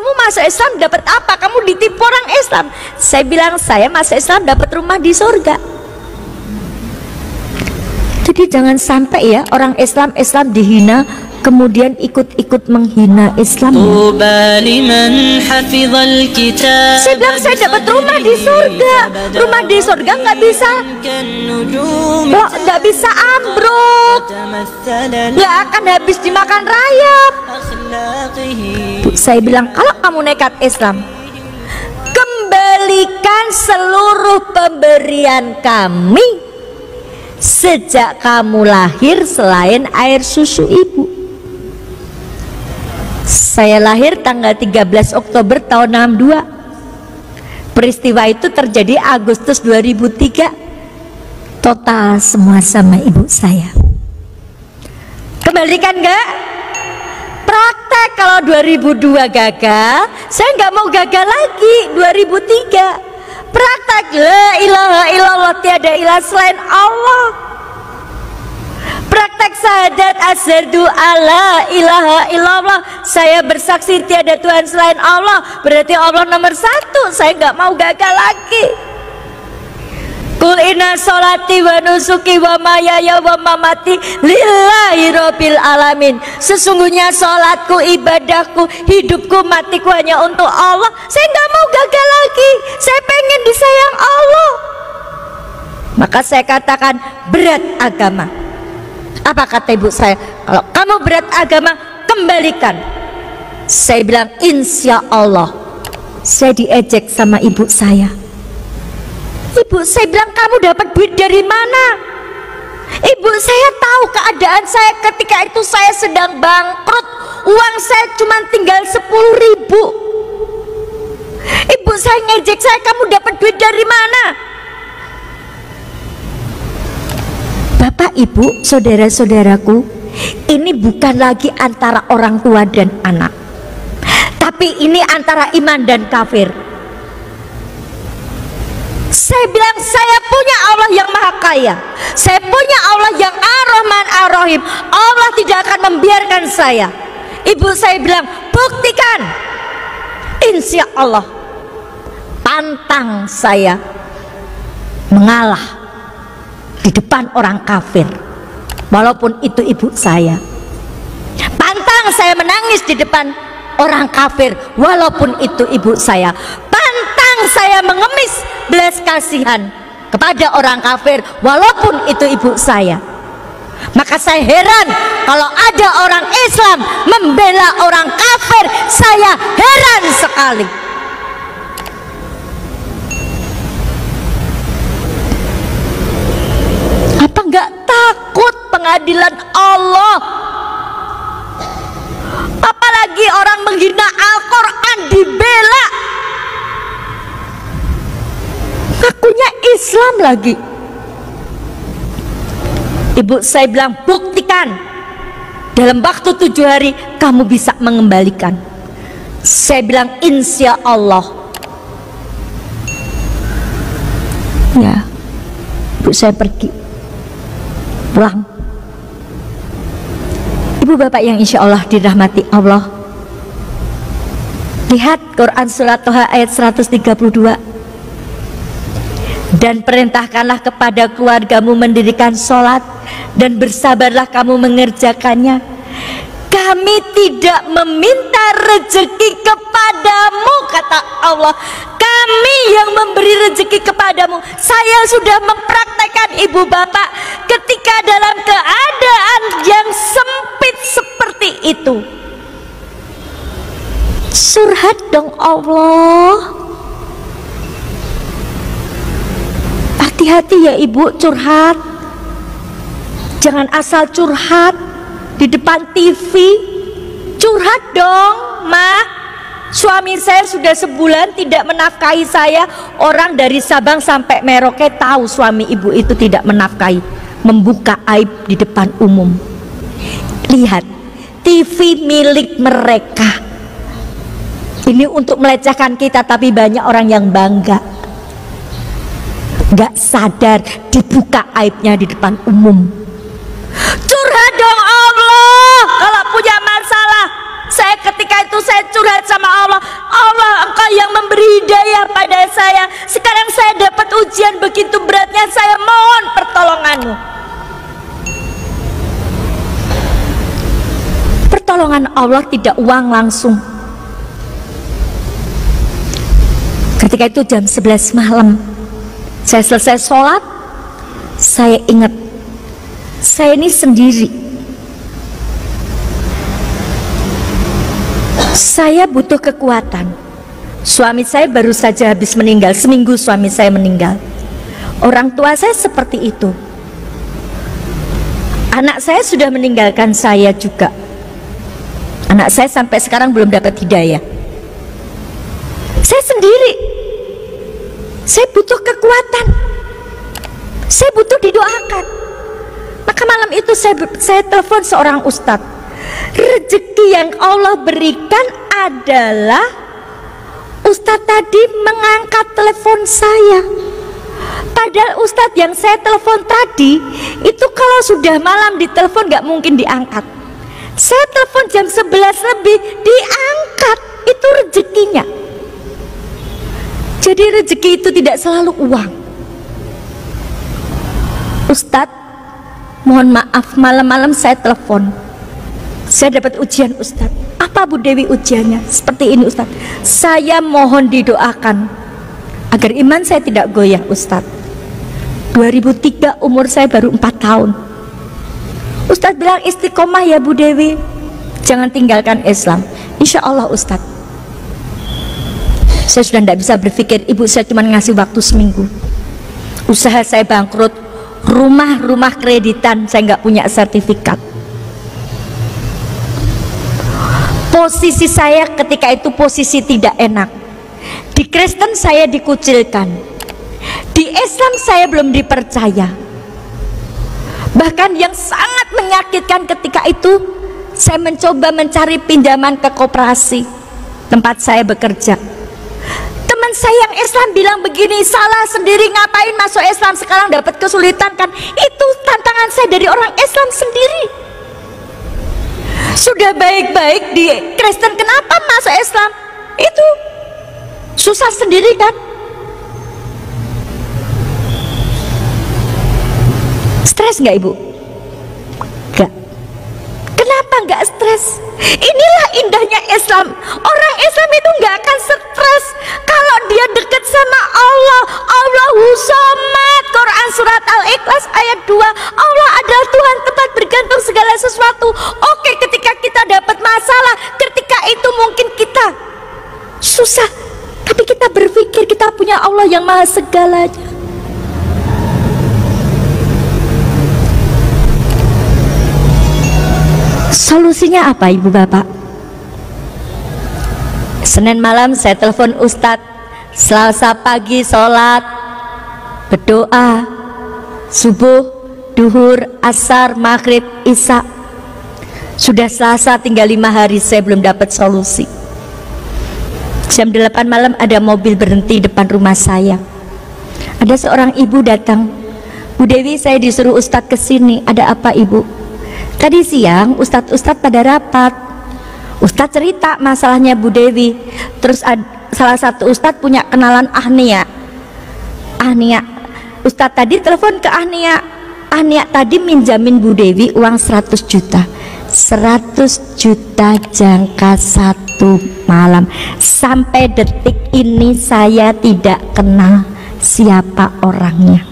kamu masuk Islam dapat apa? Kamu ditipu orang Islam. Saya bilang, saya masuk Islam dapat rumah di surga. Jadi jangan sampai ya orang Islam dihina, kemudian ikut-ikut menghina Islam. Saya bilang saya dapat rumah di surga. Rumah di surga nggak bisa ambruk, nggak akan habis dimakan rayap. Saya bilang, kalau kamu nekat Islam, kembalikan seluruh pemberian kami sejak kamu lahir selain air susu ibu. Saya lahir tanggal 13 Oktober tahun 62. Peristiwa itu terjadi Agustus 2003. Total semua sama ibu saya. Kembalikan enggak? Praktek. Kalau 2002 gagal, saya nggak mau gagal lagi 2003. Praktek la ilaha illallah, tiada ilah selain Allah. Praktek syahadat asyhadu alla ilaha illallah, saya bersaksi tiada Tuhan selain Allah, berarti Allah nomor satu. Saya nggak mau gagal lagi. Kul inna sholati wa nusuki wa mayaya wa mamati lillahi rabbil alamin. Sesungguhnya sholatku, ibadahku, hidupku, matiku hanya untuk Allah. Saya nggak mau gagal lagi. Saya pengen disayang Allah. Maka saya katakan berat agama. Apa kata ibu saya? Kalau kamu berat agama, kembalikan. Saya bilang insya Allah. Saya diejek sama ibu saya. Ibu saya bilang, kamu dapat duit dari mana? Ibu saya tahu keadaan saya ketika itu, saya sedang bangkrut. Uang saya cuma tinggal 10.000. Ibu saya ngejek saya, kamu dapat duit dari mana? Bapak, ibu, saudara-saudaraku, ini bukan lagi antara orang tua dan anak, tapi ini antara iman dan kafir. Saya bilang, saya punya Allah yang maha kaya, saya punya Allah yang ar-Rahman ar-Rahim. Allah tidak akan membiarkan saya. Ibu saya bilang, buktikan. Insya Allah. Pantang saya mengalah di depan orang kafir, walaupun itu ibu saya. Pantang saya menangis di depan orang kafir, walaupun itu ibu saya. Pantang saya mengemis belas kasihan kepada orang kafir, walaupun itu ibu saya. Maka saya heran kalau ada orang Islam membela orang kafir. Saya heran sekali. Apa nggak takut pengadilan Allah? Apalagi orang menghina Al-Quran dibela. Ngakunya Islam lagi. Ibu saya bilang, buktikan. Dalam waktu 7 hari kamu bisa mengembalikan. Saya bilang insya Allah. Ya, ibu saya pergi pulang. Ibu bapak yang insya Allah dirahmati Allah, lihat Quran surat Toha ayat 132. Dan perintahkanlah kepada keluargamu mendirikan sholat, dan bersabarlah kamu mengerjakannya. Kami tidak meminta rezeki kepadamu, kata Allah. Kami yang memberi rezeki kepadamu. Saya sudah mempraktekkan ibu bapak ketika dalam keadaan yang sempit seperti itu. Surhat dong Allah. Hati-hati ya ibu curhat. Jangan asal curhat di depan TV. Curhat dong, Ma. Suami saya sudah sebulan tidak menafkahi saya. Orang dari Sabang sampai Merauke tahu suami ibu itu tidak menafkahi, membuka aib di depan umum. Lihat, TV milik mereka. Ini untuk melecehkan kita, tapi banyak orang yang bangga. Gak sadar dibuka aibnya di depan umum. Curhat dong Allah. Kalau punya masalah, saya ketika itu saya curhat sama Allah. Allah yang memberi hidayah pada saya. Sekarang saya dapat ujian begitu beratnya, saya mohon pertolonganmu. Pertolongan Allah tidak uang langsung. Ketika itu jam 11 malam, saya selesai sholat, saya ingat saya ini sendiri. Saya butuh kekuatan. Suami saya baru saja habis meninggal, seminggu suami saya meninggal. Orang tua saya seperti itu. Anak saya sudah meninggalkan saya juga. Anak saya sampai sekarang belum dapat hidayah. Saya sendiri. Saya butuh kekuatan. Saya butuh didoakan. Maka malam itu saya telepon seorang ustadz. Rezeki yang Allah berikan adalah ustadz tadi mengangkat telepon saya. Padahal ustadz yang saya telepon tadi itu kalau sudah malam ditelepon gak mungkin diangkat. Saya telepon jam 11 lebih, diangkat. Itu rezekinya. Jadi rezeki itu tidak selalu uang. Ustadz, mohon maaf malam-malam saya telepon. Saya dapat ujian Ustadz. Apa Bu Dewi ujiannya? Seperti ini Ustadz. Saya mohon didoakan agar iman saya tidak goyah Ustadz. 2003 umur saya baru 4 tahun. Ustadz bilang istiqomah ya Bu Dewi, jangan tinggalkan Islam. Insya Allah Ustadz. Saya sudah tidak bisa berpikir, ibu saya cuma ngasih waktu seminggu. Usaha saya bangkrut, rumah kreditan, saya nggak punya sertifikat. Posisi saya ketika itu posisi tidak enak. Di Kristen saya dikucilkan, di Islam saya belum dipercaya. Bahkan yang sangat menyakitkan ketika itu, saya mencoba mencari pinjaman ke koperasi tempat saya bekerja. Teman saya yang Islam bilang begini, salah sendiri, ngapain masuk Islam sekarang dapat kesulitan kan? Itu tantangan saya dari orang Islam sendiri. Sudah baik-baik di Kristen, kenapa masuk Islam? Itu susah sendiri kan? Stres nggak ibu? Nggak. Kenapa nggak stres? Inilah indahnya Islam. Orang Islam itu nggak akan stres kalau dia dekat sama Allah. Allahu Somad, Quran surat Al-Ikhlas ayat 2. Allah adalah Tuhan tempat bergantung segala sesuatu. Oke, ketika kita dapat masalah, ketika itu mungkin kita susah, tapi kita berpikir kita punya Allah yang maha segalanya. Solusinya apa ibu bapak? Senin malam saya telepon ustadz, Selasa pagi sholat, berdoa, subuh, duhur, asar, maghrib, isya. Sudah Selasa tinggal 5 hari saya belum dapat solusi. Jam 8 malam ada mobil berhenti depan rumah saya. Ada seorang ibu datang. Bu Dewi, saya disuruh ustadz kesini. Ada apa ibu? Tadi siang ustadz pada rapat. Ustadz cerita masalahnya Bu Dewi. Terus salah satu ustadz punya kenalan Ahnia. Ustadz tadi telepon ke Ahnia. Ahnia tadi minjamin Bu Dewi uang 100 juta. 100 juta jangka 1 malam. Sampai detik ini saya tidak kenal siapa orangnya.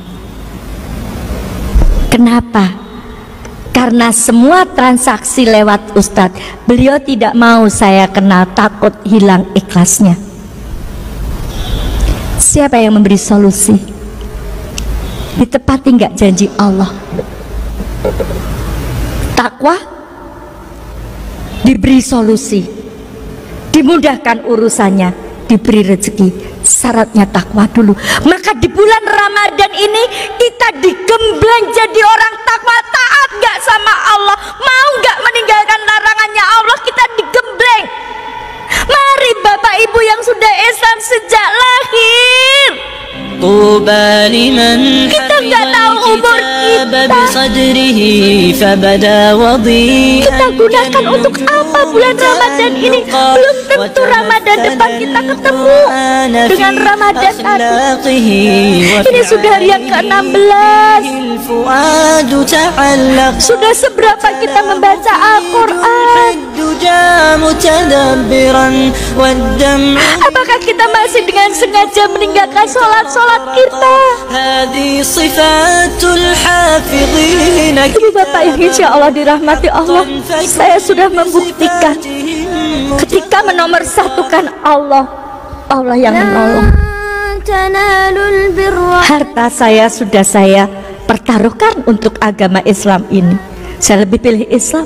Kenapa? Karena semua transaksi lewat ustadz. Beliau tidak mau saya kenal, takut hilang ikhlasnya. Siapa yang memberi solusi? Ditepati nggak janji Allah? Takwa, diberi solusi, dimudahkan urusannya, diberi rezeki. Syaratnya takwa dulu. Maka di bulan Ramadan ini kita digembleng jadi orang takwa, taat gak sama Allah, mau gak meninggalkan larangannya Allah, kita digembleng. Mari Bapak Ibu yang sudah Islam sejak lahir, طوبى لمن Kita nggak tahu umur kita. بصدره فبدا وضيئا. Kita gunakan untuk apa bulan Ramadan ini? Belum tentu Ramadan depan kita ketemu dengan Ramadan tadi. Ini sudah hari yang ke-16. Sudah seberapa kita membaca Al-Quran? Apakah kita masih dengan sengaja meninggalkan sholat-sholat kita? Ibu bapak yang insya Allah dirahmati Allah, saya sudah membuktikan ketika menomorsatukan Allah, Allah yang menolong. Harta saya sudah saya pertaruhkan untuk agama Islam ini. Saya lebih pilih Islam.